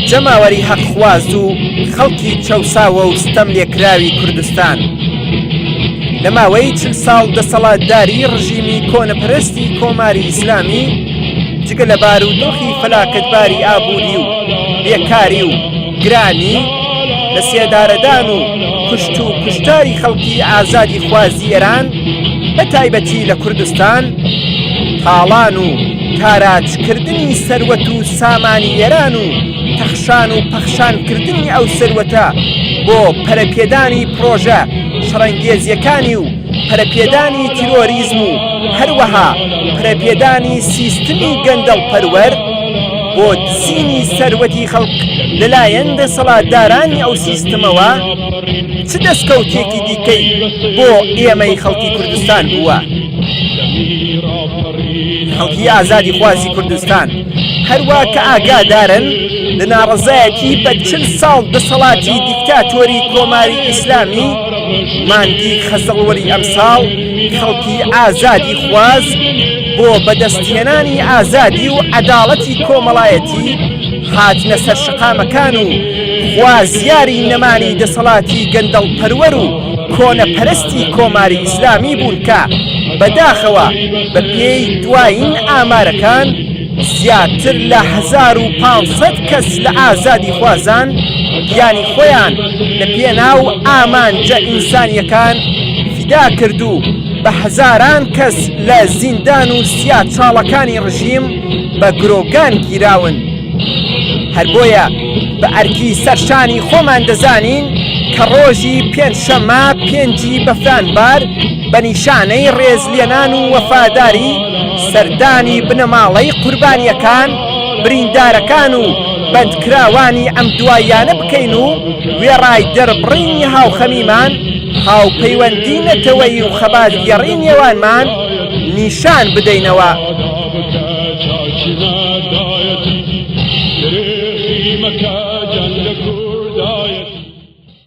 جەماوەری حەقخواز و خەڵکی چەوساوە و ستەم لێکراوی کوردستان لە ماوەی 40 ساڵ دەسەڵاتداری ڕژیمی کۆنەپەرستی کۆماری ئیسلامی جگە لە بارودۆخی فەلاکەتباری ئابووری و بێکاری و گرانی لە سێدارەدان و کوشت و کوشتاری خەڵکی ئازادی خوازی ئێران بە تایبەتی لە کوردستان تاڵان و تاراجکردنی سەروەت و سامانی ئێران و تەخشان و پەخشانکردنی ئەو سەروەتە بۆ پەرەپێدانی پرۆژە شەڕەنگێزیەکانی و پەرەپێدانی تیرۆریزم و هەروەها پەرەپێدانی سیستمی گەندەڵپەروەر بۆ دزینی سەروەتی خەڵک لەلایەن دەسەڵاتدارانی ئەو سیستمەوە چ دەستکەوتێکی دیکەی بۆ ئێمەی خەڵکی کوردستان بووە؟ خەڵکی ئازادی خوازی کوردستان هەروە کە ئاگادارن لە ناڕەزایەتی بە 40 ساڵ دەسەڵاتی دیکتاتۆری کۆماری ئیسلامی مانگی خەزەڵوەری ئەمساڵ خەڵکی ئازادی خواز بۆ بەدەستهێنانی ئازادی و عەداڵەتی کۆمەڵایەتی هاتنە سەر شقامەکان و خوازیاری نەمانی دەسەڵاتی گەندەڵپەروەر و کۆنەپەرستی کۆماری ئیسلامی بوون کە بەداخەوە بە پێی دوایین ئامارەکان زیاتر لە 1500 کەس لە ئازادی خوازان گیانی خۆیان لە پێناو ئامانجە ئینسانیەکان فیدا کرد و بە هەزاران کەس لە زیندان و سیا چاڵەکانی ڕژیم بە گرۆگان گیراون. هەر بۆیە بە ئەرکی سەرشانی خۆمان دەزانین کە ڕۆژی پێنجشەممە 5 بەفرانبار بە نیشانەی ڕێزلێنان و وەفاداری سەردانی بنەماڵەی قوربانیەکان بریندارەکان و بەندکراوانی ئەم دواییانە بکەین و وێڕای دەربڕینی هاوخەمیمان هاوپەیوەندی نەتەوەی و خەباتگەڕی نێوانمان نیشان بدەینەوە.